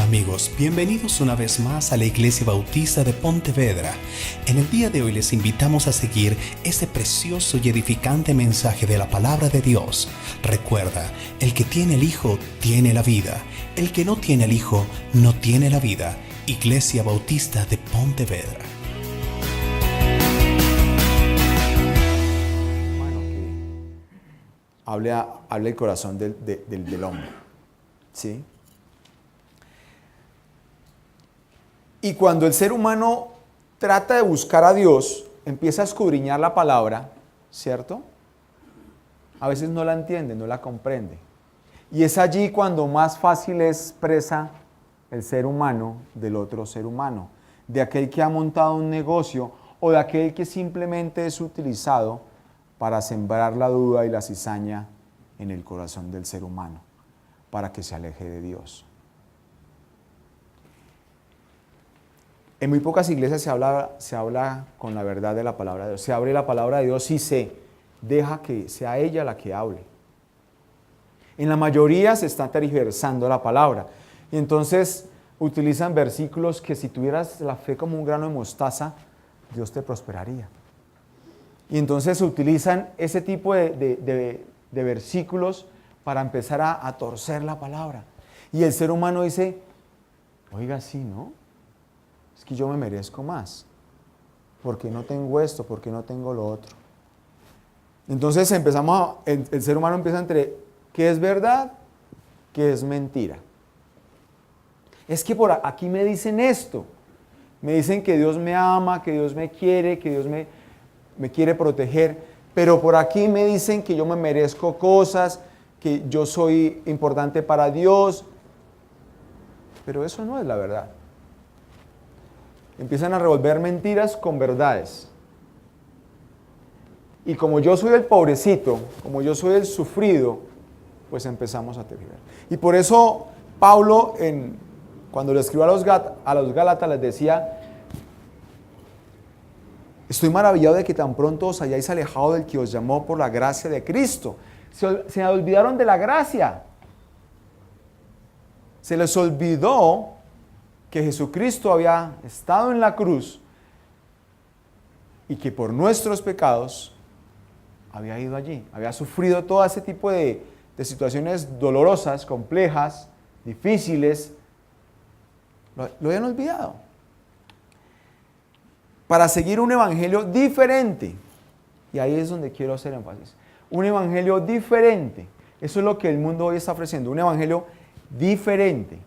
amigos, bienvenidos una vez más a la Iglesia Bautista de Pontevedra. En el día de hoy les invitamos a seguir ese precioso y edificante mensaje de la Palabra de Dios. Recuerda, el que tiene el Hijo tiene la vida, el que no tiene el Hijo no tiene la vida. Iglesia Bautista de Pontevedra. Bueno, que hable el corazón del hombre, ¿sí? Y cuando el ser humano trata de buscar a Dios, empieza a escudriñar la palabra, ¿cierto? A veces no la entiende, no la comprende. Y es allí cuando más fácil es presa el ser humano del otro ser humano, de aquel que ha montado un negocio o de aquel que simplemente es utilizado para sembrar la duda y la cizaña en el corazón del ser humano, para que se aleje de Dios. En muy pocas iglesias se habla con la verdad de la palabra de Dios. Se abre la palabra de Dios y se deja que sea ella la que hable. En la mayoría se está tergiversando la palabra. Y entonces utilizan versículos que si tuvieras la fe como un grano de mostaza, Dios te prosperaría. Y entonces utilizan ese tipo de versículos para empezar a torcer la palabra. Y el ser humano dice, oiga, sí, ¿no? Es que yo me merezco más. ¿Por qué no tengo esto? ¿Por qué no tengo lo otro? Entonces el ser humano empieza entre qué es verdad, qué es mentira. Es que por aquí me dicen esto. Me dicen que Dios me ama, que Dios me quiere, que Dios me quiere proteger. Pero por aquí me dicen que yo me merezco cosas, que yo soy importante para Dios. Pero eso no es la verdad. Empiezan a revolver mentiras con verdades. Y como yo soy el pobrecito, como yo soy el sufrido, pues empezamos a tergiversar. Y por eso Pablo, cuando le escribió a los Gálatas, les decía, estoy maravillado de que tan pronto os hayáis alejado del que os llamó por la gracia de Cristo. Se olvidaron de la gracia. Se les olvidó que Jesucristo había estado en la cruz y que por nuestros pecados había ido allí, había sufrido todo ese tipo de situaciones dolorosas, complejas, difíciles. Lo habían olvidado. Para seguir un evangelio diferente, y ahí es donde quiero hacer énfasis, un evangelio diferente. Eso es lo que el mundo hoy está ofreciendo, un evangelio diferente.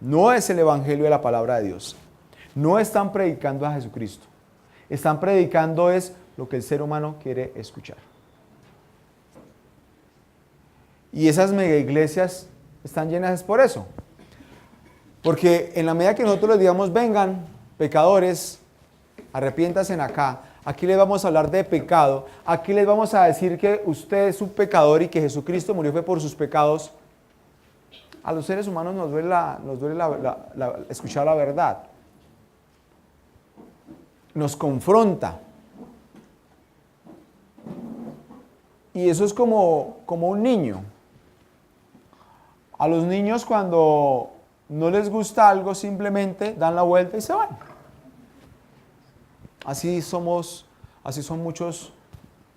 No es el evangelio de la palabra de Dios. No están predicando a Jesucristo. Están predicando es lo que el ser humano quiere escuchar. Y esas mega iglesias están llenas por eso. Porque en la medida que nosotros les digamos, vengan, pecadores, arrepiéntanse acá, aquí les vamos a hablar de pecado, aquí les vamos a decir que usted es un pecador y que Jesucristo murió fue por sus pecados. A los seres humanos nos duele escuchar la verdad. Nos confronta. Y eso es como un niño. A los niños cuando no les gusta algo simplemente dan la vuelta y se van. Así son muchos,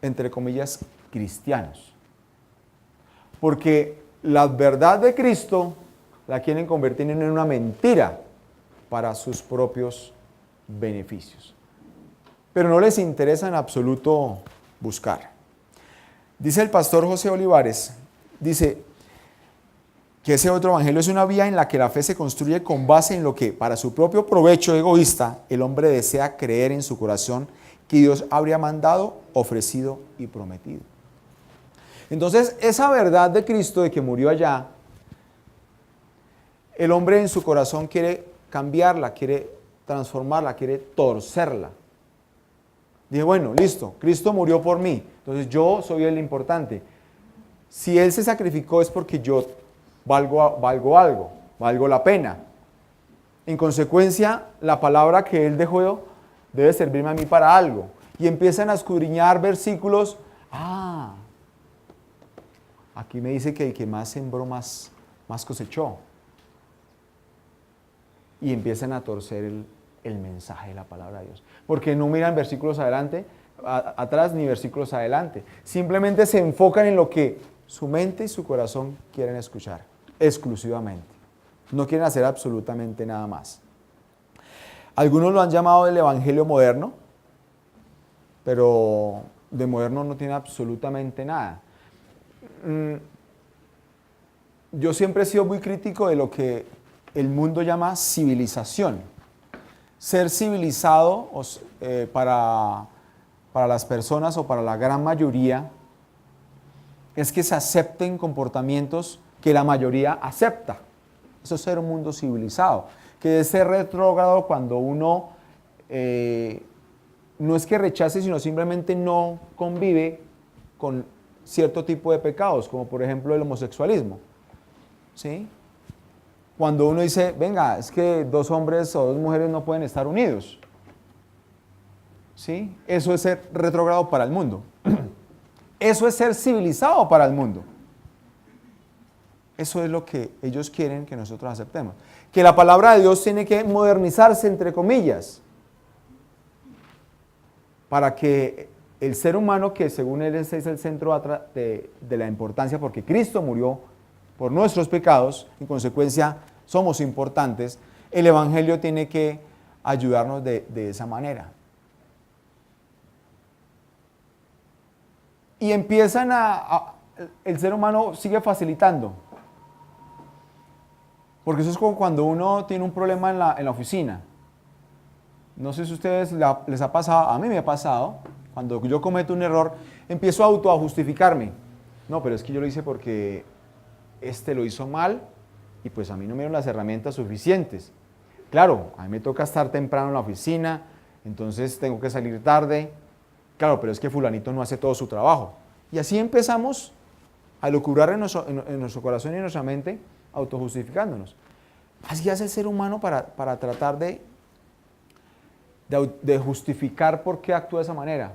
entre comillas, cristianos. Porque la verdad de Cristo la quieren convertir en una mentira para sus propios beneficios. Pero no les interesa en absoluto buscar. Dice el pastor José Olivares, dice que ese otro evangelio es una vía en la que la fe se construye con base en lo que, para su propio provecho egoísta, el hombre desea creer en su corazón que Dios habría mandado, ofrecido y prometido. Entonces, esa verdad de Cristo, de que murió allá, el hombre en su corazón quiere cambiarla, quiere transformarla, quiere torcerla. Dije, bueno, listo, Cristo murió por mí, entonces yo soy el importante. Si Él se sacrificó es porque yo valgo algo, valgo la pena. En consecuencia, la palabra que Él dejó debe servirme a mí para algo. Y empiezan a escudriñar versículos. Aquí me dice que el que más sembró, más cosechó. y empiezan a torcer el mensaje de la palabra de Dios. Porque no miran versículos atrás ni versículos adelante. Simplemente se enfocan en lo que su mente y su corazón quieren escuchar, exclusivamente. No quieren hacer absolutamente nada más. Algunos lo han llamado el evangelio moderno, pero de moderno no tiene absolutamente nada. Yo siempre he sido muy crítico de lo que el mundo llama civilización. Ser civilizado para las personas o para la gran mayoría es que se acepten comportamientos que la mayoría acepta. Eso es ser un mundo civilizado. Que es ser retrógrado cuando uno no es que rechace, sino simplemente no convive con cierto tipo de pecados, como por ejemplo el homosexualismo. ¿Sí? Cuando uno dice, venga, es que dos hombres o dos mujeres no pueden estar unidos. ¿Sí? Eso es ser retrógrado para el mundo. Eso es ser civilizado para el mundo. Eso es lo que ellos quieren que nosotros aceptemos. Que la palabra de Dios tiene que modernizarse, entre comillas, para que el ser humano, que según él es el centro de la importancia, porque Cristo murió por nuestros pecados, en consecuencia somos importantes, el Evangelio tiene que ayudarnos de esa manera. Y empiezan el ser humano sigue facilitando. Porque eso es como cuando uno tiene un problema en la oficina. No sé si a ustedes les ha pasado, a mí me ha pasado, cuando yo cometo un error, empiezo a justificarme. No, pero es que yo lo hice porque lo hizo mal y pues a mí no me dieron las herramientas suficientes. Claro, a mí me toca estar temprano en la oficina, entonces tengo que salir tarde. Claro, pero es que fulanito no hace todo su trabajo. Y así empezamos a lucurar en nuestro corazón y en nuestra mente, autojustificándonos. Así hace el ser humano para tratar de justificar por qué actúa de esa manera,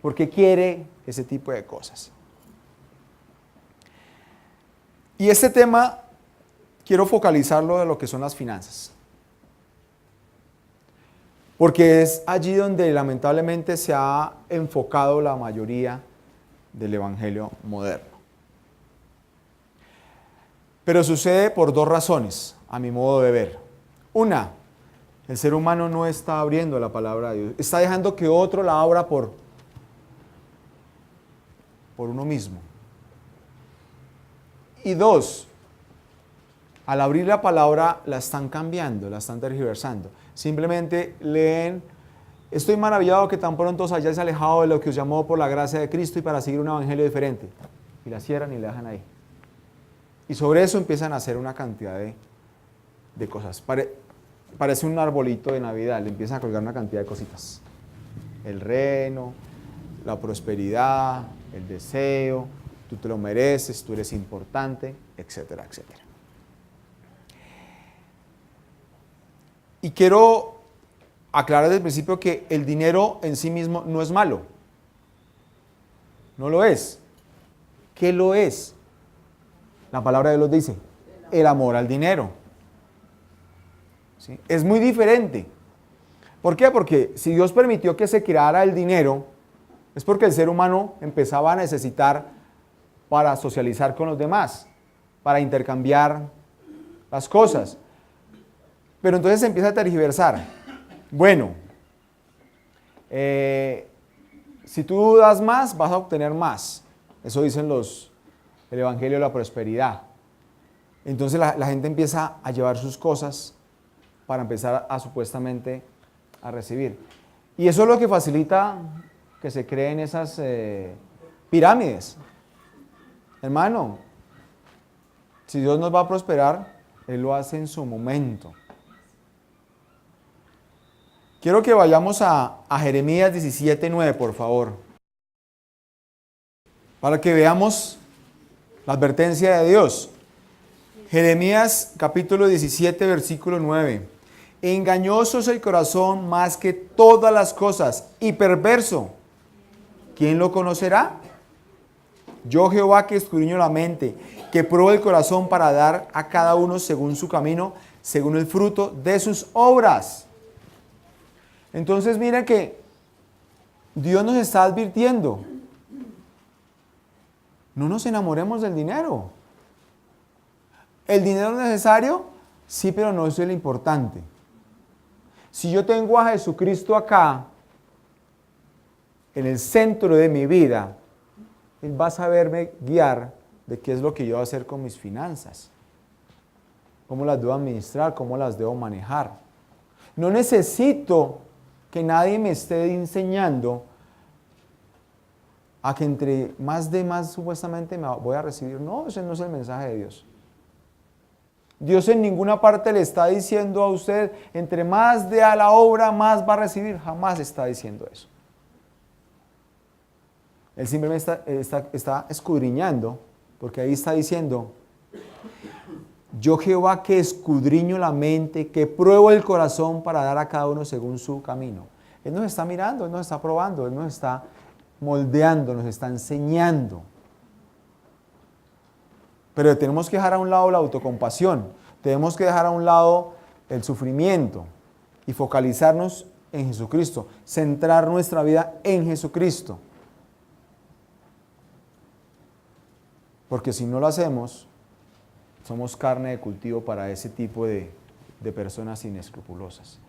por qué quiere ese tipo de cosas. Y este tema quiero focalizarlo de lo que son las finanzas, porque es allí donde lamentablemente se ha enfocado la mayoría del evangelio moderno. Pero sucede por dos razones, a mi modo de ver. Una, el ser humano no está abriendo la palabra de Dios, está dejando que otro la abra por uno mismo. Y dos, al abrir la palabra la están cambiando, la están tergiversando. Simplemente leen, estoy maravillado que tan pronto os hayáis alejado de lo que os llamó por la gracia de Cristo y para seguir un evangelio diferente. Y la cierran y la dejan ahí. Y sobre eso empiezan a hacer una cantidad de cosas. Parece un arbolito de Navidad, le empiezan a colgar una cantidad de cositas. El reino, la prosperidad, el deseo, tú te lo mereces, tú eres importante, etcétera, etcétera. Y quiero aclarar desde el principio que el dinero en sí mismo no es malo. No lo es. ¿Qué lo es? La palabra de Dios dice, el amor al dinero. ¿Sí? Es muy diferente. ¿Por qué? Porque si Dios permitió que se creara el dinero, es porque el ser humano empezaba a necesitar para socializar con los demás, para intercambiar las cosas. Pero entonces se empieza a tergiversar. Bueno, si tú das más, vas a obtener más. Eso dicen el Evangelio de la Prosperidad. Entonces la gente empieza a llevar sus cosas para empezar a supuestamente a recibir. Y eso es lo que facilita que se creen esas pirámides. Hermano, si Dios nos va a prosperar, Él lo hace en su momento. Quiero que vayamos a Jeremías 17:9, por favor, para que veamos la advertencia de Dios. Jeremías capítulo 17, versículo 9. Engañoso es el corazón más que todas las cosas y perverso. ¿Quién lo conocerá? Yo, Jehová, que escudriño la mente, que pruebo el corazón para dar a cada uno según su camino, según el fruto de sus obras. Entonces mira que Dios nos está advirtiendo, no nos enamoremos del dinero. ¿El dinero es necesario? Sí, pero no es lo importante. Si yo tengo a Jesucristo acá, en el centro de mi vida, Él va a saberme guiar de qué es lo que yo voy a hacer con mis finanzas, cómo las debo administrar, cómo las debo manejar. No necesito que nadie me esté enseñando a que entre más de más supuestamente me voy a recibir. No, ese no es el mensaje de Dios. Dios en ninguna parte le está diciendo a usted, entre más dé a la obra, más va a recibir. Jamás está diciendo eso. Él simplemente está escudriñando, porque ahí está diciendo, yo Jehová que escudriño la mente, que pruebo el corazón para dar a cada uno según su camino. Él nos está mirando, Él nos está probando, Él nos está moldeando, nos está enseñando. Pero tenemos que dejar a un lado la autocompasión, tenemos que dejar a un lado el sufrimiento y focalizarnos en Jesucristo, centrar nuestra vida en Jesucristo. Porque si no lo hacemos, somos carne de cultivo para ese tipo de personas inescrupulosas.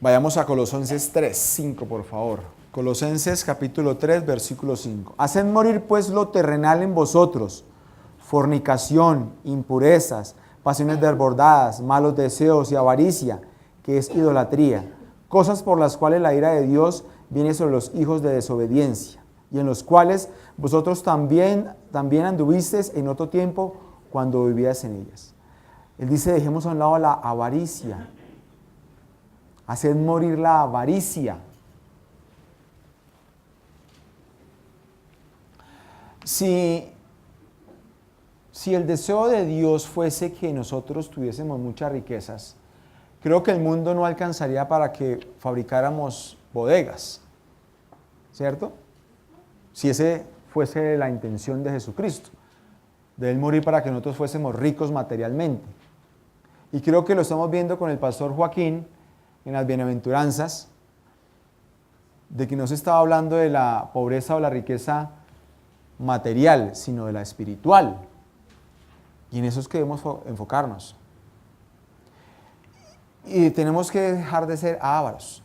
Vayamos a Colosenses 3:5, por favor. Colosenses capítulo 3, versículo 5. Haced morir pues lo terrenal en vosotros, fornicación, impurezas, pasiones desbordadas, malos deseos y avaricia, que es idolatría, cosas por las cuales la ira de Dios viene sobre los hijos de desobediencia, y en los cuales vosotros también anduvisteis en otro tiempo cuando vivíais en ellas. Él dice, dejemos a un lado la avaricia. Haced morir la avaricia. Si el deseo de Dios fuese que nosotros tuviésemos muchas riquezas, creo que el mundo no alcanzaría para que fabricáramos bodegas, ¿cierto? Si ese fuese la intención de Jesucristo, de Él morir para que nosotros fuésemos ricos materialmente. Y creo que lo estamos viendo con el pastor Joaquín en las bienaventuranzas, de que no se estaba hablando de la pobreza o la riqueza material, sino de la espiritual. Y en eso es que debemos enfocarnos. Y tenemos que dejar de ser ávaros.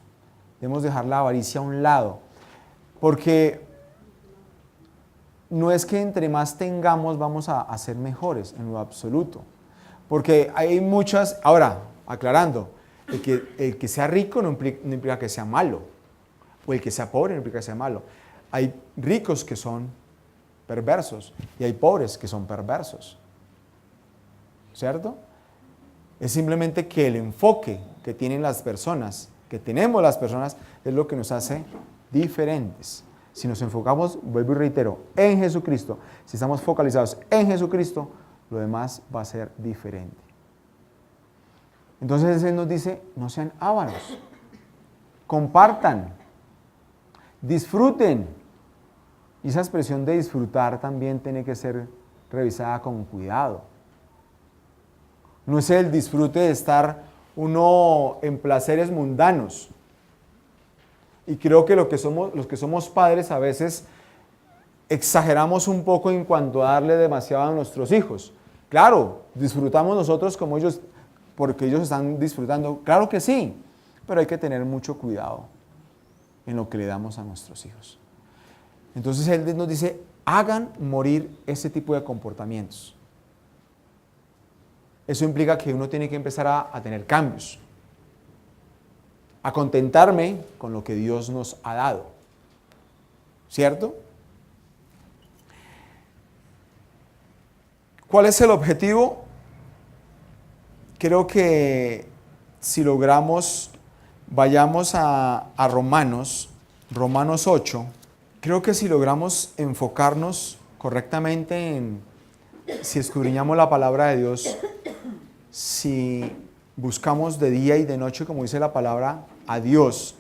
Debemos dejar la avaricia a un lado. Porque no es que entre más tengamos vamos a ser mejores en lo absoluto. Porque hay muchas... Ahora, aclarando, el que sea rico no implica que sea malo. O el que sea pobre no implica que sea malo. Hay ricos que son perversos y hay pobres que son perversos. ¿Cierto? Es simplemente que el enfoque que tienen las personas, que tenemos las personas, es lo que nos hace diferentes. Si nos enfocamos, vuelvo y reitero, en Jesucristo, si estamos focalizados en Jesucristo, lo demás va a ser diferente. Entonces Él nos dice, no sean ávaros, compartan, disfruten. Y esa expresión de disfrutar también tiene que ser revisada con cuidado. No es el disfrute de estar uno en placeres mundanos. Y creo que los que somos padres a veces exageramos un poco en cuanto a darle demasiado a nuestros hijos. Claro, disfrutamos nosotros como ellos, porque ellos están disfrutando. Claro que sí, pero hay que tener mucho cuidado en lo que le damos a nuestros hijos. Entonces Él nos dice, hagan morir ese tipo de comportamientos. Eso implica que uno tiene que empezar a tener cambios, a contentarme con lo que Dios nos ha dado, ¿cierto? ¿Cuál es el objetivo? Creo que si logramos, vayamos a Romanos 8, creo que si logramos enfocarnos correctamente si escudriñamos la palabra de Dios, si buscamos de día y de noche, como dice la palabra, a Dios.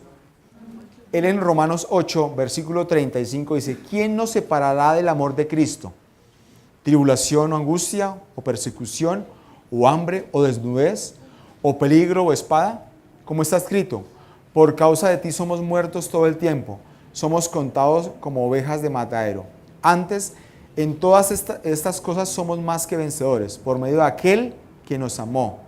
Él en Romanos 8, versículo 35 dice, ¿quién nos separará del amor de Cristo? tribulación o angustia, o persecución, o hambre, o desnudez, o peligro, o espada? Como está escrito, por causa de ti somos muertos todo el tiempo, somos contados como ovejas de matadero. Antes, en todas estas cosas somos más que vencedores, por medio de aquel que nos amó.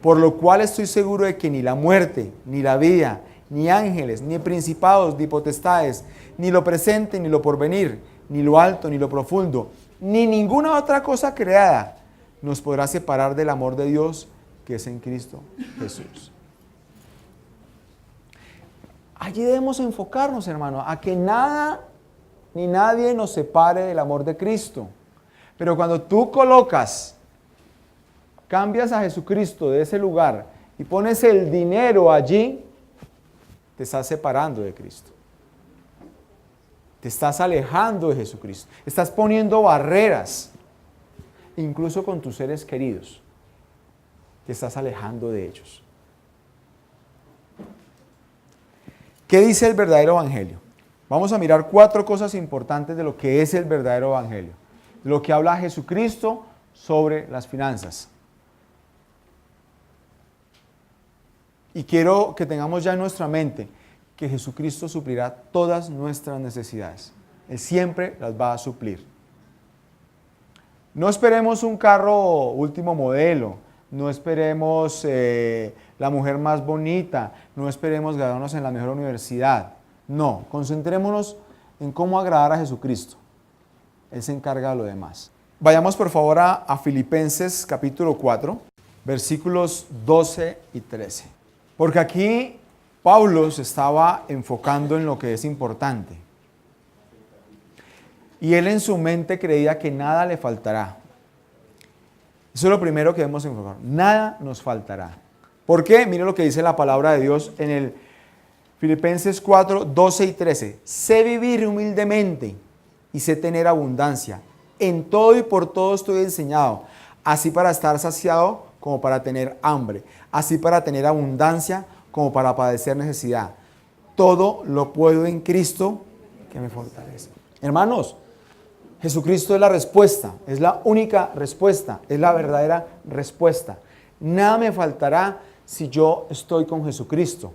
Por lo cual estoy seguro de que ni la muerte, ni la vida, ni ángeles, ni principados, ni potestades, ni lo presente, ni lo porvenir, ni lo alto, ni lo profundo, ni ninguna otra cosa creada nos podrá separar del amor de Dios que es en Cristo Jesús. Allí debemos enfocarnos, hermano, a que nada ni nadie nos separe del amor de Cristo. Pero cuando tú cambias a Jesucristo de ese lugar y pones el dinero allí, te estás separando de Cristo. Te estás alejando de Jesucristo. Estás poniendo barreras, incluso con tus seres queridos. Te estás alejando de ellos. ¿Qué dice el verdadero evangelio? Vamos a mirar 4 cosas importantes de lo que es el verdadero evangelio. De lo que habla Jesucristo sobre las finanzas. Y quiero que tengamos ya en nuestra mente que Jesucristo suplirá todas nuestras necesidades. Él siempre las va a suplir. No esperemos un carro último modelo, no esperemos la mujer más bonita, no esperemos graduarnos en la mejor universidad. No, concentrémonos en cómo agradar a Jesucristo. Él se encarga de lo demás. Vayamos por favor a Filipenses capítulo 4, versículos 12 y 13. Porque aquí Pablo se estaba enfocando en lo que es importante. Y él en su mente creía que nada le faltará. Eso es lo primero que debemos enfocar. Nada nos faltará. ¿Por qué? Mire lo que dice la palabra de Dios en el Filipenses 4, 12 y 13. Sé vivir humildemente y sé tener abundancia. En todo y por todo estoy enseñado, así para estar saciado como para tener hambre, así para tener abundancia como para padecer necesidad. Todo lo puedo en Cristo que me fortalece. Hermanos, Jesucristo es la respuesta, es la única respuesta, es la verdadera respuesta. Nada me faltará si yo estoy con Jesucristo.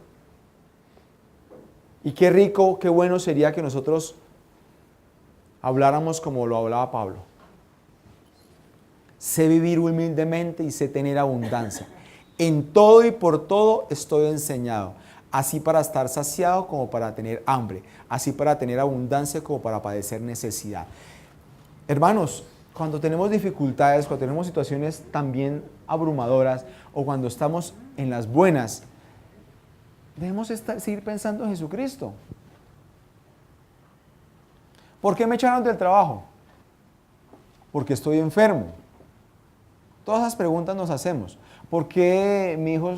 Y qué rico, qué bueno sería que nosotros habláramos como lo hablaba Pablo. Sé vivir humildemente y sé tener abundancia. En todo y por todo estoy enseñado, así para estar saciado como para tener hambre, así para tener abundancia como para padecer necesidad. Hermanos, cuando tenemos dificultades, cuando tenemos situaciones también abrumadoras o cuando estamos en las buenas, debemos seguir pensando en Jesucristo. ¿Por qué me echaron del trabajo? Porque estoy enfermo. Todas esas preguntas nos hacemos. ¿Por qué mi hijo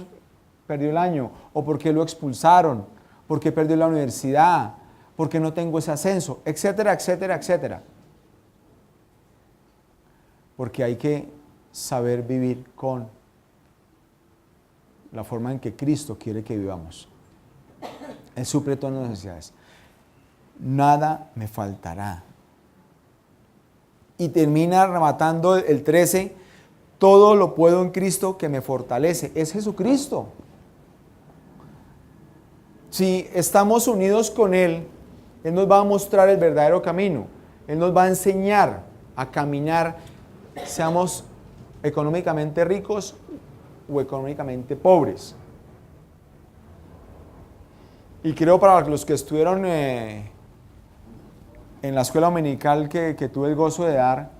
perdió el año? ¿O por qué lo expulsaron? ¿Por qué perdió la universidad? ¿Por qué no tengo ese ascenso? Etcétera, etcétera, etcétera. Porque hay que saber vivir con la forma en que Cristo quiere que vivamos. Él suple todas las necesidades. Nada me faltará. Y termina rematando el 13, todo lo puedo en Cristo que me fortalece. Es Jesucristo. Si estamos unidos con Él, Él nos va a mostrar el verdadero camino. Él nos va a enseñar a caminar, seamos económicamente ricos o económicamente pobres. Y creo para los que estuvieron en la escuela dominical que tuve el gozo de dar,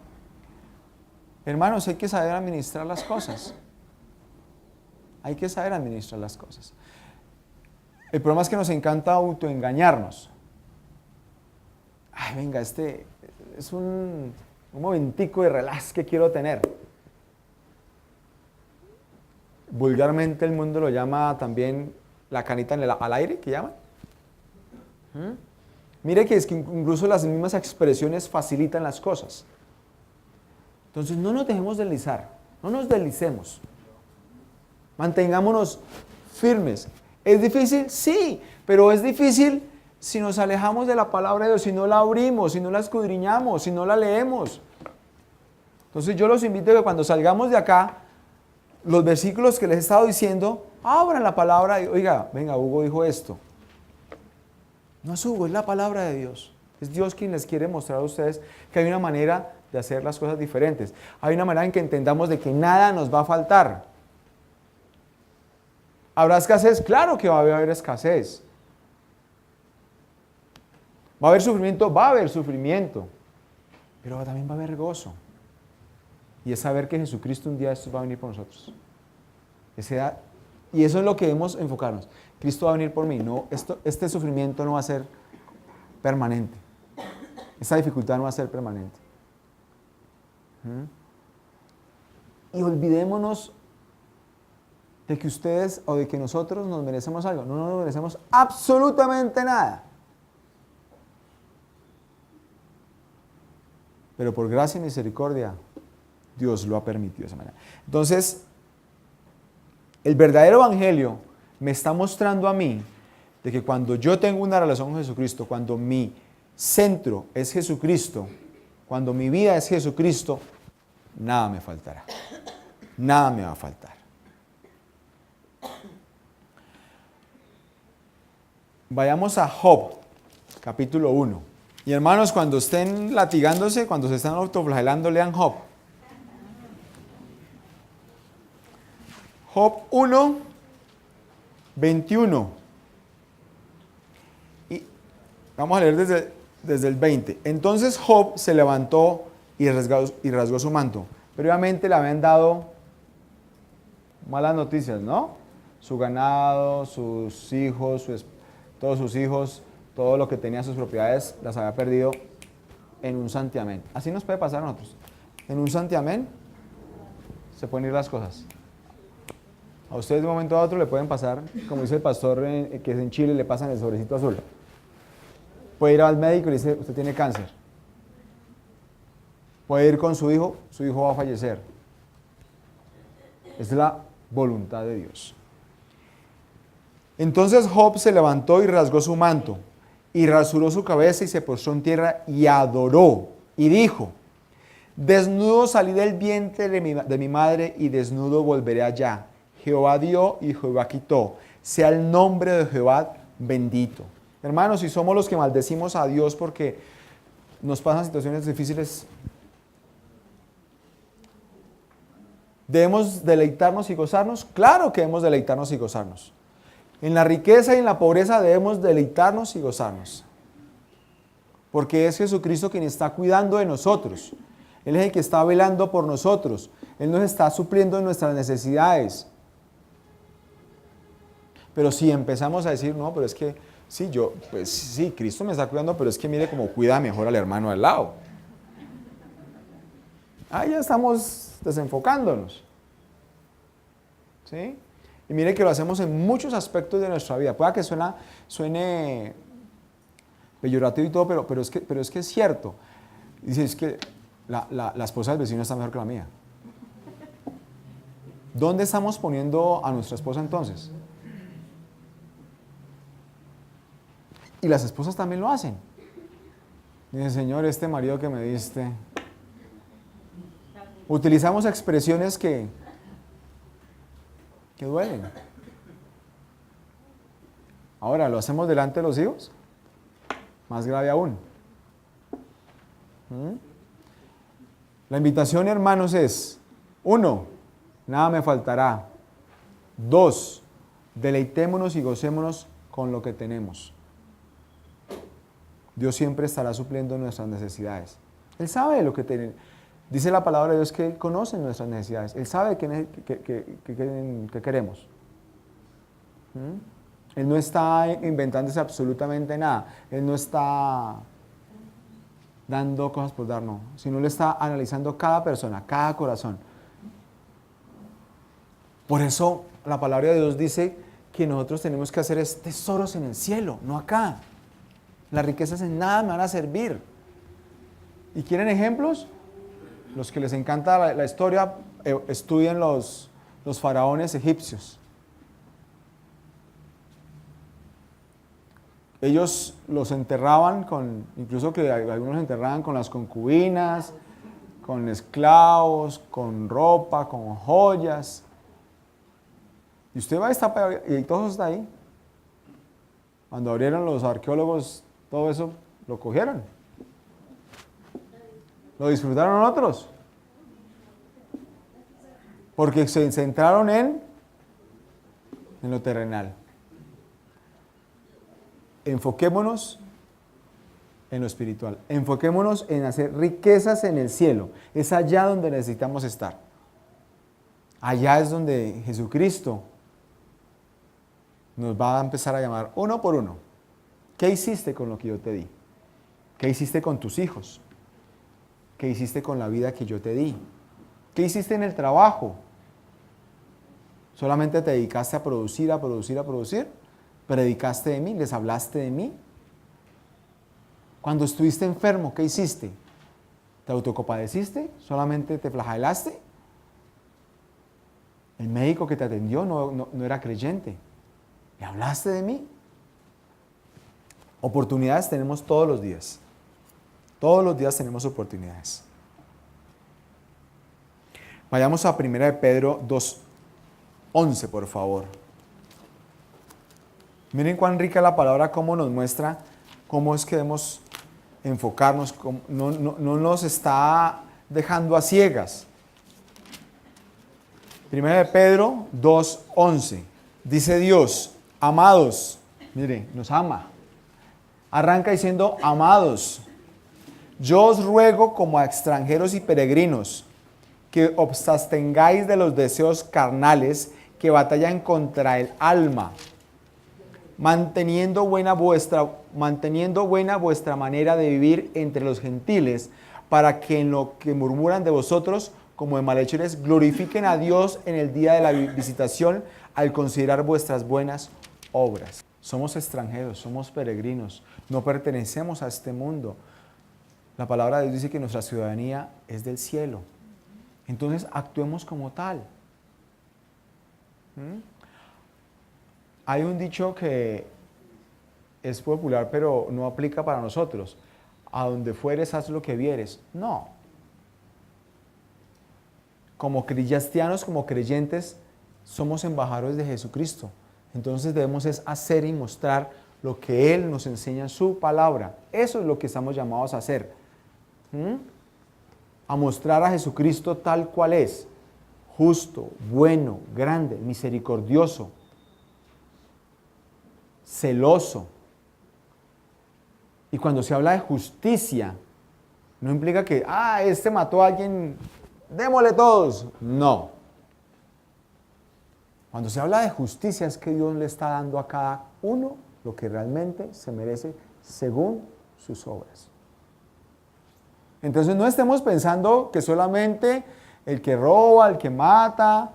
hermanos, hay que saber administrar las cosas. Hay que saber administrar las cosas. El problema es que nos encanta autoengañarnos. Ay, venga, este es un momentico de relax que quiero tener. Vulgarmente el mundo lo llama también la canita al aire, ¿qué llaman? Mire que es que incluso las mismas expresiones facilitan las cosas. Entonces no nos dejemos deslizar, no nos deslicemos. Mantengámonos firmes. ¿Es difícil? Sí, pero es difícil si nos alejamos de la palabra de Dios, si no la abrimos, si no la escudriñamos, si no la leemos. Entonces yo los invito a que cuando salgamos de acá, los versículos que les he estado diciendo, abran la palabra y oiga, venga, Hugo dijo esto. No es Hugo, es la palabra de Dios. Es Dios quien les quiere mostrar a ustedes que hay una manera de hacer las cosas diferentes. Hay una manera en que entendamos de que nada nos va a faltar. ¿Habrá escasez? Claro que va a haber escasez. ¿Va a haber sufrimiento? Va a haber sufrimiento. Pero también va a haber gozo. Y es saber que Jesucristo un día de estos va a venir por nosotros. Y eso es lo que debemos enfocarnos. Cristo va a venir por mí. No, este sufrimiento no va a ser permanente. Esta dificultad no va a ser permanente. Y olvidémonos de que ustedes o de que nosotros nos merecemos algo. No nos merecemos absolutamente nada. Pero por gracia y misericordia, Dios lo ha permitido de esa manera. Entonces, el verdadero evangelio me está mostrando a mí de que cuando yo tengo una relación con Jesucristo, cuando mi centro es Jesucristo, cuando mi vida es Jesucristo, nada me faltará. Nada me va a faltar. Vayamos a Job, capítulo 1. Y hermanos, cuando estén latigándose, cuando se están autoflagelando, lean Job. Job 1, 21. Y vamos a leer desde el 20. Entonces Job se levantó y rasgó su manto. Previamente le habían dado malas noticias, ¿no? Su ganado, sus hijos, todos sus hijos, todo lo que tenía sus propiedades, las había perdido en un santiamén. Así nos puede pasar a nosotros. En un santiamén se pueden ir las cosas. A ustedes de un momento a otro le pueden pasar, como dice el pastor que es en Chile, le pasan el sobrecito azul. Puede ir al médico y le dice, usted tiene cáncer. Puede ir con su hijo va a fallecer. Es la voluntad de Dios. Entonces Job se levantó y rasgó su manto, y rasuró su cabeza y se postró en tierra y adoró, y dijo, desnudo salí del vientre de mi madre y desnudo volveré allá. Jehová dio y Jehová quitó. Sea el nombre de Jehová bendito. Hermanos, si somos los que maldecimos a Dios porque nos pasan situaciones difíciles, ¿debemos deleitarnos y gozarnos? Claro que debemos deleitarnos y gozarnos. En la riqueza y en la pobreza debemos deleitarnos y gozarnos. Porque es Jesucristo quien está cuidando de nosotros. Él es el que está velando por nosotros. Él nos está supliendo en nuestras necesidades. Pero si empezamos a decir, no, pero es que, sí, Cristo me está cuidando, pero es que mire cómo cuida mejor al hermano al lado. Ahí ya estamos desenfocándonos. ¿Sí? Y mire que lo hacemos en muchos aspectos de nuestra vida. Pueda que suene peyorativo y todo, pero es que es cierto. Dice, es que la esposa del vecino está mejor que la mía. ¿Dónde estamos poniendo a nuestra esposa entonces? Y las esposas también lo hacen. Dice, Señor, este marido que me diste. Utilizamos expresiones que duelen. Ahora, ¿lo hacemos delante de los hijos? Más grave aún. La invitación, hermanos, es 1, nada me faltará. 2, deleitémonos y gocémonos con lo que tenemos. Dios siempre estará supliendo nuestras necesidades. Él sabe lo que tenemos. Dice la palabra de Dios que Él conoce nuestras necesidades. Él sabe qué queremos. Él no está inventándose absolutamente nada. Él no está dando cosas por dar, no. Sino Él está analizando cada persona, cada corazón. Por eso la palabra de Dios dice que nosotros tenemos que hacer tesoros en el cielo, no acá. Las riquezas en nada me van a servir. ¿Y quieren ejemplos? Los que les encanta la historia, estudien los faraones egipcios. Ellos los enterraban incluso que algunos enterraban con las concubinas, con esclavos, con ropa, con joyas. Y usted va a estar, y todo eso está ahí. Cuando abrieron los arqueólogos, todo eso lo cogieron. Lo disfrutaron otros. Porque se centraron en lo terrenal. Enfoquémonos en lo espiritual. Enfoquémonos en hacer riquezas en el cielo. Es allá donde necesitamos estar. Allá es donde Jesucristo nos va a empezar a llamar uno por uno. ¿Qué hiciste con lo que yo te di? ¿Qué hiciste con tus hijos? ¿Qué hiciste con la vida que yo te di? ¿Qué hiciste en el trabajo? ¿Solamente te dedicaste a producir, a producir, a producir? ¿Predicaste de mí? ¿Les hablaste de mí? Cuando estuviste enfermo, ¿qué hiciste? ¿Te autocompadeciste? ¿Solamente te flagelaste? El médico que te atendió no era creyente. ¿Le hablaste de mí? Oportunidades tenemos todos los días. Todos los días tenemos oportunidades. Vayamos a 1 de Pedro 2:11, por favor. Miren cuán rica la palabra, cómo nos muestra cómo es que debemos enfocarnos, no nos está dejando a ciegas. 1 de Pedro 2:11. Dice Dios, amados, mire, nos ama. Arranca diciendo, amados, yo os ruego como a extranjeros y peregrinos, que os abstengáis de los deseos carnales que batallan contra el alma, manteniendo buena vuestra manera de vivir entre los gentiles, para que en lo que murmuran de vosotros, como de malhechores, glorifiquen a Dios en el día de la visitación, al considerar vuestras buenas obras. Somos extranjeros, somos peregrinos, no pertenecemos a este mundo. La palabra de Dios dice que nuestra ciudadanía es del cielo. Entonces actuemos como tal. Hay un dicho que es popular, pero no aplica para nosotros. A donde fueres, haz lo que vieres. No. Como cristianos, como creyentes, somos embajadores de Jesucristo. Entonces debemos es hacer y mostrar lo que Él nos enseña en su palabra. Eso es lo que estamos llamados a hacer. A mostrar a Jesucristo tal cual es. Justo, bueno, grande, misericordioso, celoso. Y cuando se habla de justicia, no implica que, este mató a alguien, démosle todos. No. Cuando se habla de justicia es que Dios le está dando a cada uno lo que realmente se merece según sus obras. Entonces no estemos pensando que solamente el que roba, el que mata,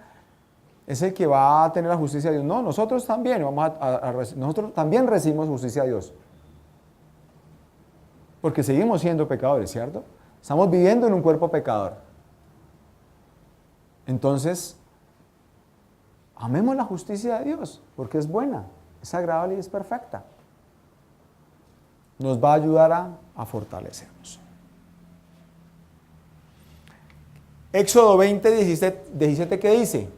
es el que va a tener la justicia de Dios. No, nosotros también, nosotros también recibimos justicia de Dios. Porque seguimos siendo pecadores, ¿cierto? Estamos viviendo en un cuerpo pecador. Entonces, amemos la justicia de Dios, porque es buena, es agradable y es perfecta. Nos va a ayudar a fortalecernos. Éxodo 20, 17, ¿qué dice?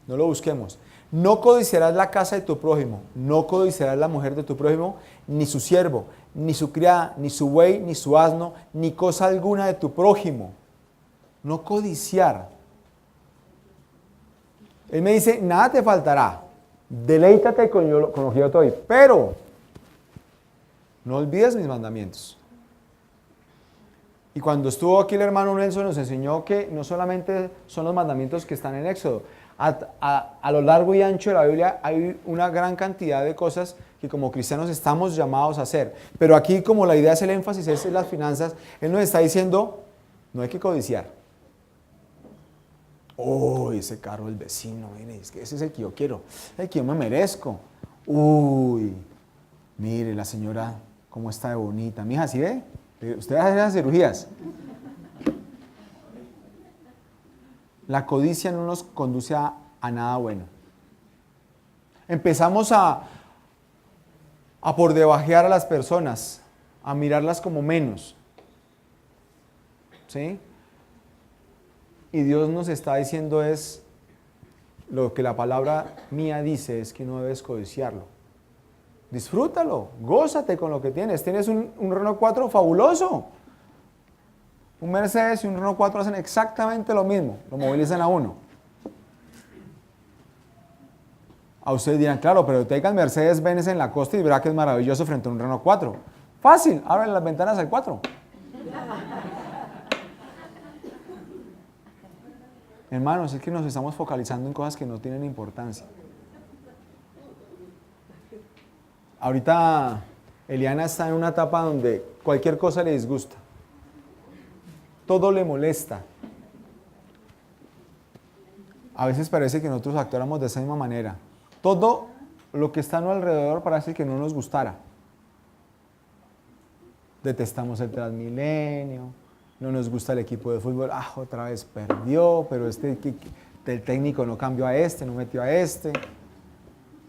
No lo busquemos. No codiciarás la casa de tu prójimo, no codiciarás la mujer de tu prójimo, ni su siervo, ni su criada, ni su buey, ni su asno, ni cosa alguna de tu prójimo. No codiciar. Él me dice, nada te faltará, deleítate con lo que yo te doy, pero no olvides mis mandamientos. Y cuando estuvo aquí el hermano Nelson nos enseñó que no solamente son los mandamientos que están en Éxodo, a lo largo y ancho de la Biblia hay una gran cantidad de cosas que como cristianos estamos llamados a hacer. Pero aquí, como la idea es el énfasis, es en las finanzas, Él nos está diciendo, no hay que codiciar. Ese carro del vecino, mire, es que ese es el que yo quiero, el que yo me merezco. Mire la señora cómo está de bonita. Mija, ¿sí ve? Usted hace esas cirugías. La codicia no nos conduce a nada bueno. Empezamos a por debajear a las personas, a mirarlas como menos. ¿Sí? Y Dios nos está diciendo es, lo que la palabra mía dice es que no debes codiciarlo. Disfrútalo, gózate con lo que tienes. Tienes un Renault 4 fabuloso. Un Mercedes y un Renault 4 hacen exactamente lo mismo, lo movilizan a uno. A ustedes dirán, claro, pero tengan Mercedes-Benz en la costa y verá que es maravilloso frente a un Renault 4. Fácil, abren las ventanas al 4. Hermanos, es que nos estamos focalizando en cosas que no tienen importancia. Ahorita Eliana está en una etapa donde cualquier cosa le disgusta. Todo le molesta. A veces parece que nosotros actuáramos de esa misma manera. Todo lo que está a nuestro alrededor parece que no nos gustara. Detestamos el Transmilenio, no nos gusta el equipo de fútbol, otra vez perdió, pero el técnico no cambió a este, no metió a este.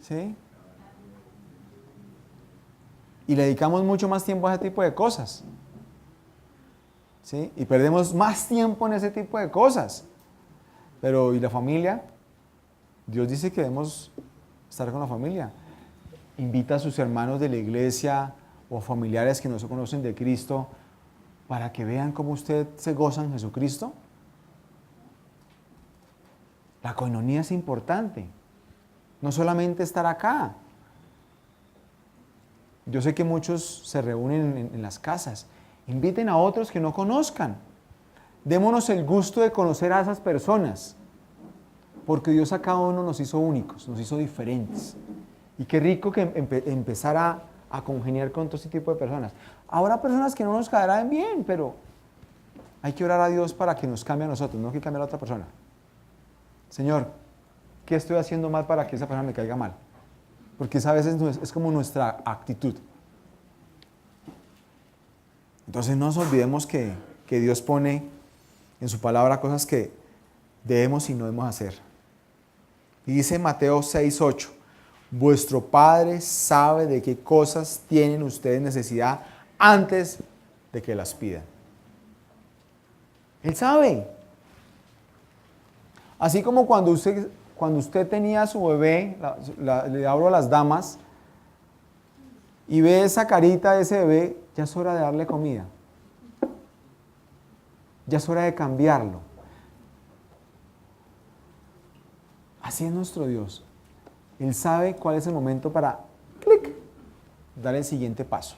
¿Sí? Y le dedicamos mucho más tiempo a ese tipo de cosas. ¿Sí? Y perdemos más tiempo en ese tipo de cosas. Pero, ¿y la familia? Dios dice que debemos estar con la familia. Invita a sus hermanos de la iglesia o familiares que no se conocen de Cristo para que vean cómo usted se goza en Jesucristo. La coinonía es importante. No solamente estar acá. Yo sé que muchos se reúnen en las casas. Inviten a otros que no conozcan. Démonos el gusto de conocer a esas personas. Porque Dios a cada uno nos hizo únicos, nos hizo diferentes. Y qué rico que empezar a congeniar con todo este tipo de personas. Habrá personas que no nos caerán bien, pero hay que orar a Dios para que nos cambie a nosotros, no que cambie a la otra persona. Señor, ¿qué estoy haciendo mal para que esa persona me caiga mal? Porque esa vez es como nuestra actitud. Entonces no nos olvidemos que Dios pone en su palabra cosas que debemos y no debemos hacer. Y dice Mateo 6:8, vuestro Padre sabe de qué cosas tienen ustedes necesidad antes de que las pidan. Él sabe. Así como cuando usted tenía a su bebé, le hablo a las damas, y ve esa carita de ese bebé, ya es hora de darle comida. Ya es hora de cambiarlo. Así es nuestro Dios. Él sabe cuál es el momento para, clic, dar el siguiente paso.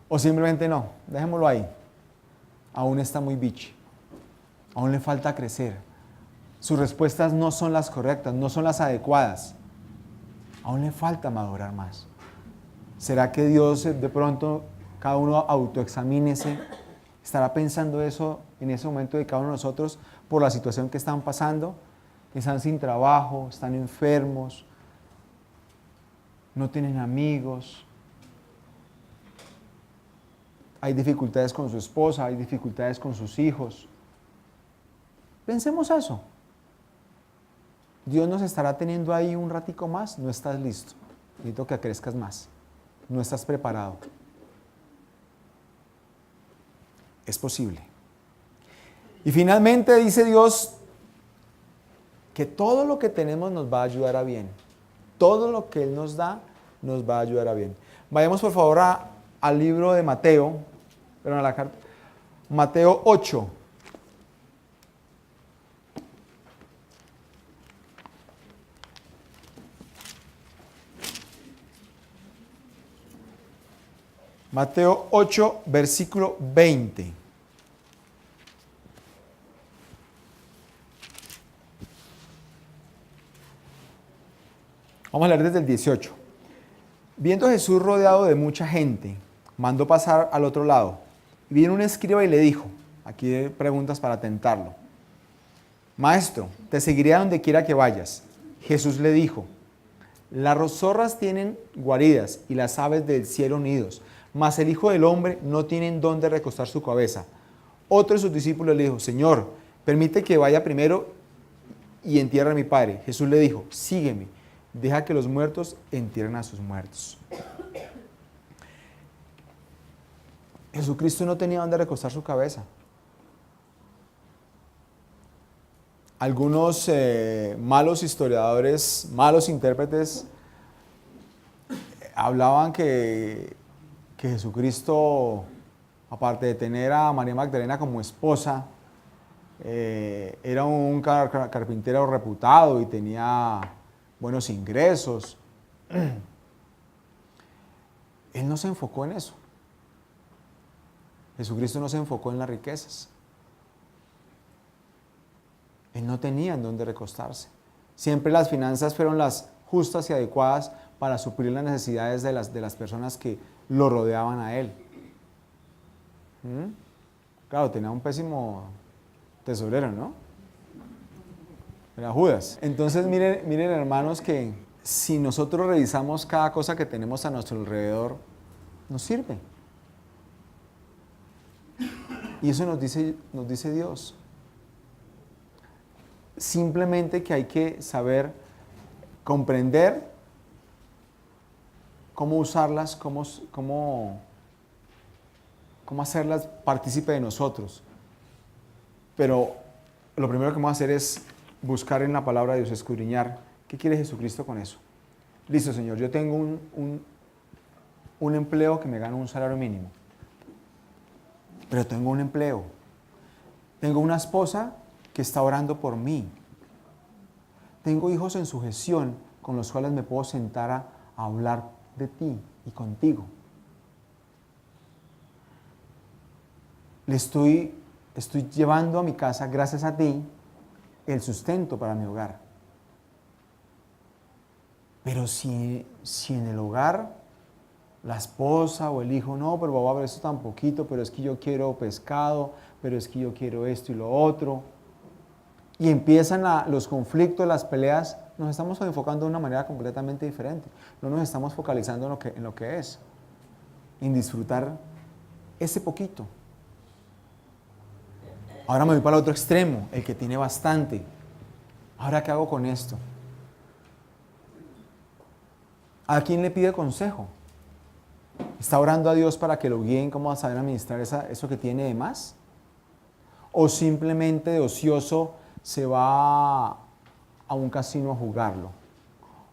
O simplemente no, dejémoslo ahí. Aún está muy bichi. Aún le falta crecer. Sus respuestas no son las correctas, no son las adecuadas. Aún le falta madurar más. ¿Será que Dios de pronto, cada uno autoexamínese, estará pensando eso en ese momento de cada uno de nosotros por la situación que están pasando? Están sin trabajo, están enfermos, no tienen amigos, hay dificultades con su esposa, hay dificultades con sus hijos. Pensemos eso. Dios nos estará teniendo ahí un ratico más, no estás listo, necesito que crezcas más, no estás preparado. Es posible. Y finalmente dice Dios que todo lo que tenemos nos va a ayudar a bien. Todo lo que Él nos da nos va a ayudar a bien. Vayamos por favor al libro de Mateo, perdón, a la carta, Mateo 8. Mateo 8, versículo 20. Vamos a leer desde el 18. Viendo a Jesús rodeado de mucha gente, mandó pasar al otro lado. Y vino un escriba y le dijo, aquí hay preguntas para tentarlo. Maestro, te seguiré a donde quiera que vayas. Jesús le dijo, las zorras tienen guaridas y las aves del cielo nidos, mas el Hijo del Hombre no tiene en dónde recostar su cabeza. Otro de sus discípulos le dijo, Señor, permite que vaya primero y entierre a mi Padre. Jesús le dijo, sígueme, deja que los muertos entierren a sus muertos. Jesucristo no tenía dónde recostar su cabeza. algunos malos historiadores, malos intérpretes, hablaban que Jesucristo, aparte de tener a María Magdalena como esposa, era un carpintero reputado y tenía buenos ingresos. Él no se enfocó en eso. Jesucristo no se enfocó en las riquezas. Él no tenía en dónde recostarse. Siempre las finanzas fueron las justas y adecuadas para suplir las necesidades de las personas que lo rodeaban a él. Claro, tenía un pésimo tesorero, ¿no? Era Judas. Entonces miren hermanos, que si nosotros revisamos cada cosa que tenemos a nuestro alrededor, nos sirve. Y eso nos dice Dios. Simplemente que hay que saber comprender cómo usarlas, cómo hacerlas partícipe de nosotros. Pero lo primero que vamos a hacer es buscar en la palabra de Dios, escudriñar. ¿Qué quiere Jesucristo con eso? Listo, Señor, yo tengo un empleo que me gana un salario mínimo. Pero tengo un empleo. Tengo una esposa que está orando por mí. Tengo hijos en sujeción con los cuales me puedo sentar a hablar de ti y contigo. Le estoy llevando a mi casa, gracias a ti, el sustento para mi hogar. Pero si en el hogar la esposa o el hijo, no, pero va a ver esto tan poquito, pero es que yo quiero pescado, pero es que yo quiero esto y lo otro. Y empiezan los conflictos, las peleas, nos estamos enfocando de una manera completamente diferente. No nos estamos focalizando en lo que es, en disfrutar ese poquito. Ahora me voy para el otro extremo, el que tiene bastante. ¿Ahora qué hago con esto? ¿A quién le pide consejo? ¿Está orando a Dios para que lo guíen cómo a saber administrar eso que tiene de más? ¿O simplemente de ocioso se va a un casino a jugarlo?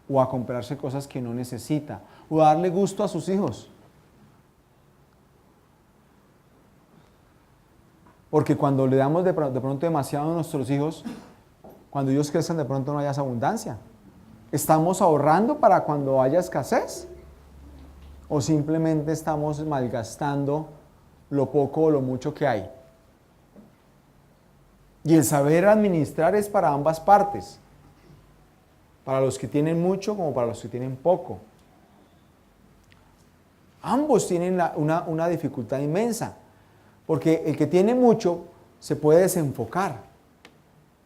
¿O a comprarse cosas que no necesita? ¿O a darle gusto a sus hijos? Porque cuando le damos de pronto demasiado a nuestros hijos, cuando ellos crezcan de pronto no haya esa abundancia. ¿Estamos ahorrando para cuando haya escasez? ¿O simplemente estamos malgastando lo poco o lo mucho que hay? Y el saber administrar es para ambas partes. Para los que tienen mucho como para los que tienen poco. Ambos tienen una dificultad inmensa. Porque el que tiene mucho se puede desenfocar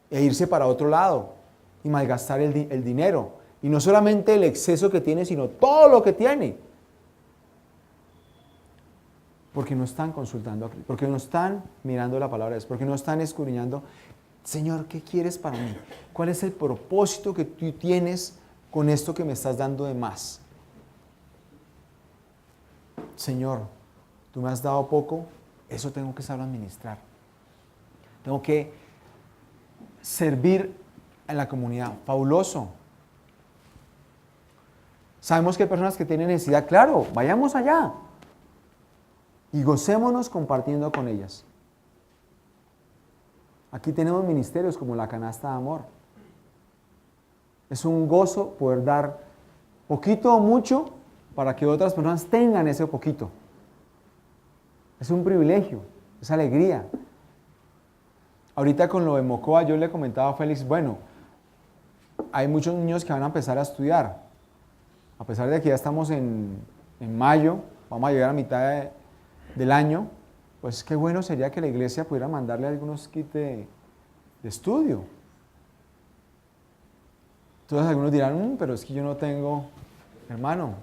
e irse para otro lado y malgastar el dinero. Y no solamente el exceso que tiene, sino todo lo que tiene. Porque no están consultando, porque no están mirando la palabra de Dios, porque no están escudriñando. Señor, ¿qué quieres para mí? ¿Cuál es el propósito que tú tienes con esto que me estás dando de más? Señor, tú me has dado poco, eso tengo que saber administrar. Tengo que servir en la comunidad. Fabuloso. Sabemos que hay personas que tienen necesidad. Claro, vayamos allá. Y gocémonos compartiendo con ellas. Aquí tenemos ministerios como la canasta de amor. Es un gozo poder dar poquito o mucho para que otras personas tengan ese poquito. Es un privilegio, es alegría. Ahorita con lo de Mocoa yo le comentaba a Félix, bueno, hay muchos niños que van a empezar a estudiar. A pesar de que ya estamos en mayo, vamos a llegar a mitad del año, pues qué bueno sería que la iglesia pudiera mandarle algunos kits de estudio. Entonces algunos dirán, pero es que yo no tengo, hermano.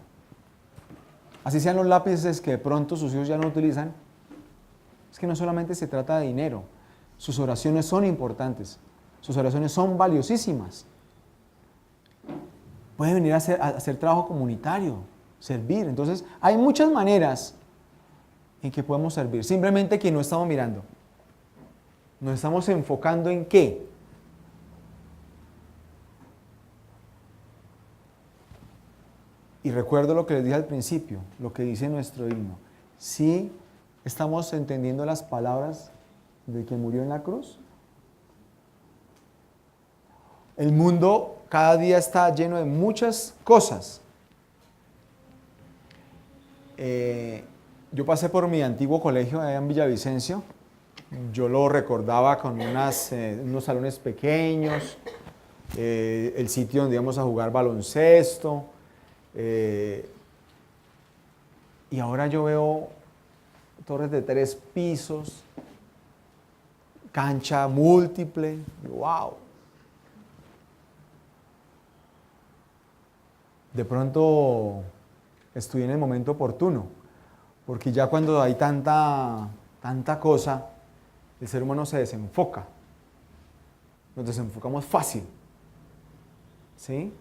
Así sean los lápices que de pronto sus hijos ya no utilizan, es que no solamente se trata de dinero, sus oraciones son importantes, sus oraciones son valiosísimas. Puede venir a hacer trabajo comunitario, servir. Entonces hay muchas maneras en que podemos servir, simplemente que no estamos mirando. Nos estamos enfocando en qué. Y recuerdo lo que les dije al principio, lo que dice nuestro himno. ¿Sí estamos entendiendo las palabras de que murió en la cruz? El mundo cada día está lleno de muchas cosas. Yo pasé por mi antiguo colegio allá en Villavicencio. Yo lo recordaba con unos salones pequeños, el sitio donde íbamos a jugar baloncesto. Y ahora yo veo torres de 3 pisos, cancha múltiple. ¡Wow! De pronto estoy en el momento oportuno, porque ya cuando hay tanta cosa, el ser humano se desenfoca. Nos desenfocamos fácil. ¿Sí?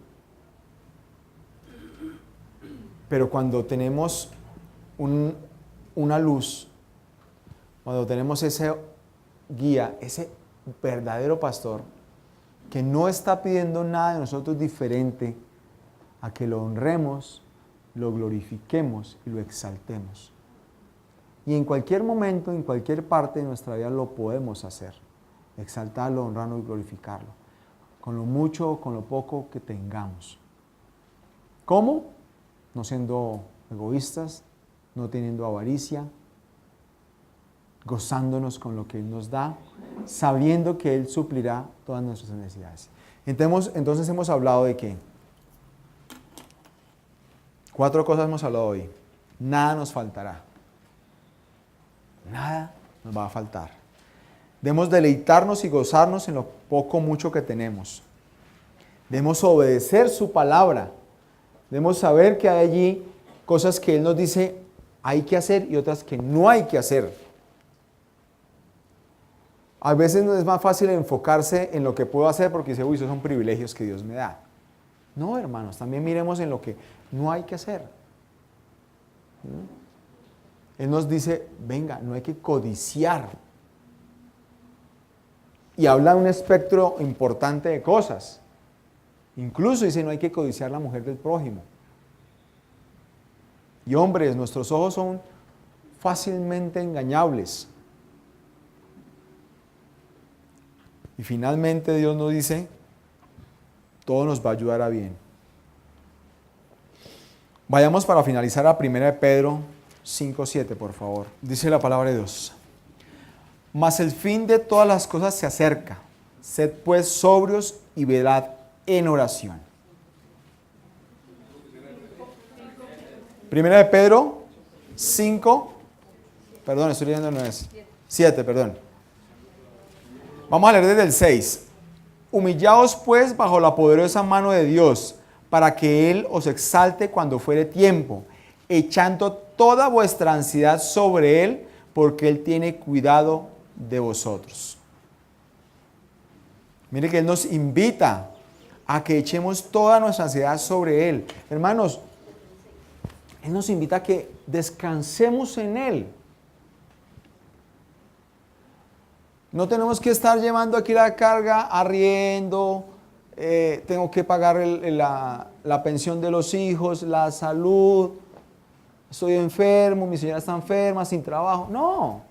Pero cuando tenemos una luz, cuando tenemos ese guía, ese verdadero pastor, que no está pidiendo nada de nosotros diferente a que lo honremos, lo glorifiquemos y lo exaltemos. Y en cualquier momento, en cualquier parte de nuestra vida lo podemos hacer. Exaltarlo, honrarlo y glorificarlo. Con lo mucho o con lo poco que tengamos. ¿Cómo? No siendo egoístas, no teniendo avaricia, gozándonos con lo que Él nos da, sabiendo que Él suplirá todas nuestras necesidades. Entonces hemos hablado de qué. 4 cosas hemos hablado hoy. Nada nos faltará. Nada nos va a faltar. Debemos deleitarnos y gozarnos en lo poco o mucho que tenemos. Debemos obedecer su palabra. Debemos saber que hay allí cosas que Él nos dice hay que hacer y otras que no hay que hacer. A veces no es más fácil enfocarse en lo que puedo hacer porque dice, uy, esos son privilegios que Dios me da. No, hermanos, también miremos en lo que no hay que hacer. Él nos dice, venga, no hay que codiciar. Y habla de un espectro importante de cosas. Incluso dice, no hay que codiciar la mujer del prójimo. Y hombres, nuestros ojos son fácilmente engañables. Y finalmente Dios nos dice, todo nos va a ayudar a bien. Vayamos para finalizar a 1 Pedro 5:7, por favor. Dice la palabra de Dios. Mas el fin de todas las cosas se acerca. Sed pues sobrios y velad en oración. 1 Pedro 5, perdón, estoy leyendo no es, 7, perdón. Vamos a leer desde el 6. Humillaos pues bajo la poderosa mano de Dios, para que Él os exalte cuando fuere tiempo, echando toda vuestra ansiedad sobre Él, porque Él tiene cuidado de vosotros. Mire que Él nos invita a que echemos toda nuestra ansiedad sobre Él. Hermanos, Él nos invita a que descansemos en Él. No tenemos que estar llevando aquí la carga, arriendo, tengo que pagar la pensión de los hijos, la salud, estoy enfermo, mi señora está enferma, sin trabajo. No.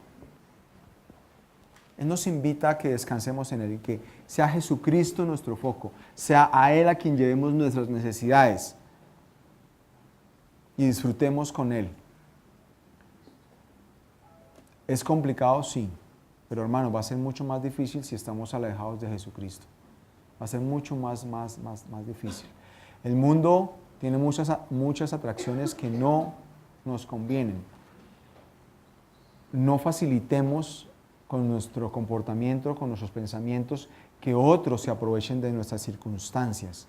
Él nos invita a que descansemos en Él y que sea Jesucristo nuestro foco, sea a Él a quien llevemos nuestras necesidades y disfrutemos con Él. ¿Es complicado? Sí. Pero hermano, va a ser mucho más difícil si estamos alejados de Jesucristo. Va a ser mucho más difícil. El mundo tiene muchas atracciones que no nos convienen. No facilitemos con nuestro comportamiento, con nuestros pensamientos, que otros se aprovechen de nuestras circunstancias.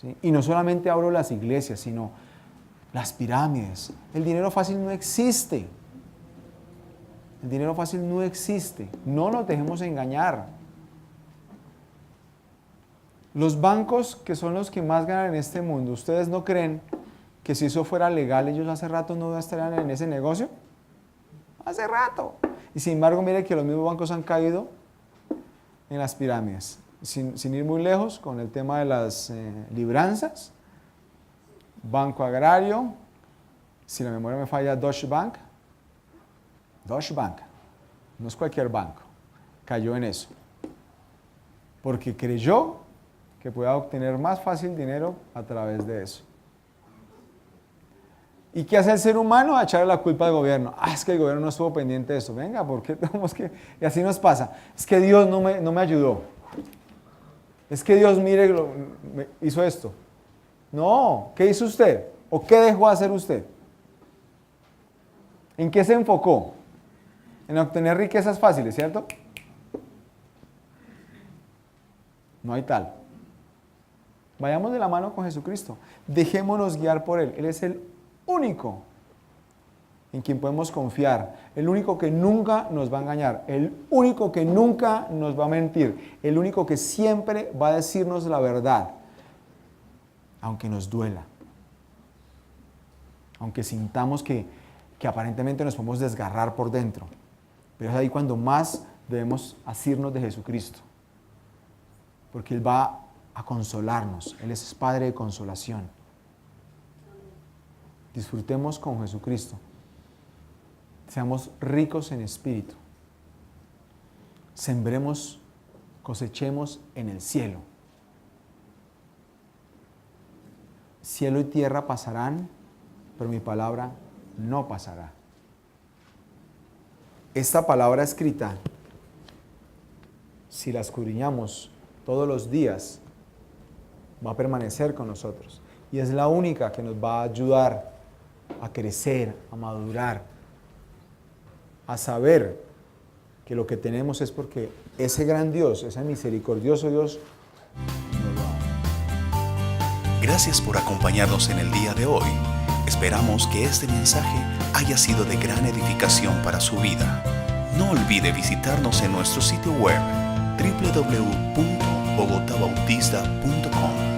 ¿Sí? Y no solamente hablo de las iglesias, sino las pirámides. El dinero fácil no existe. El dinero fácil no existe. No nos dejemos engañar. Los bancos, que son los que más ganan en este mundo, ¿ustedes no creen que si eso fuera legal, ellos hace rato no estarían en ese negocio? Hace rato. Y sin embargo, mire que los mismos bancos han caído en las pirámides. Sin ir muy lejos, con el tema de las libranzas, Banco Agrario, si la memoria me falla, Deutsche Bank. Deutsche Bank, no es cualquier banco, cayó en eso. Porque creyó que podía obtener más fácil dinero a través de eso. ¿Y qué hace el ser humano? A echarle la culpa al gobierno. Es que el gobierno no estuvo pendiente de eso. Venga, ¿por qué tenemos que...? Y así nos pasa. Es que Dios no me ayudó. Es que Dios, mire, me hizo esto. No, ¿qué hizo usted? ¿O qué dejó de hacer usted? ¿En qué se enfocó? En obtener riquezas fáciles, ¿cierto? No hay tal. Vayamos de la mano con Jesucristo. Dejémonos guiar por Él. Él es el único en quien podemos confiar. El único que nunca nos va a engañar. El único que nunca nos va a mentir. El único que siempre va a decirnos la verdad. Aunque nos duela. Aunque sintamos que aparentemente nos podemos desgarrar por dentro. Pero es ahí cuando más debemos asirnos de Jesucristo. Porque Él va a consolarnos. Él es Padre de consolación. Disfrutemos con Jesucristo. Seamos ricos en espíritu. Sembremos, cosechemos en el cielo. Cielo y tierra pasarán, pero mi palabra no pasará. Esta palabra escrita, si la escudriñamos todos los días, va a permanecer con nosotros. Y es la única que nos va a ayudar a crecer, a madurar, a saber que lo que tenemos es porque ese gran Dios, ese misericordioso Dios, nos lo da. Gracias por acompañarnos en el día de hoy. Esperamos que este mensaje haya sido de gran edificación para su vida. No olvide visitarnos en nuestro sitio web www.bogotabautista.com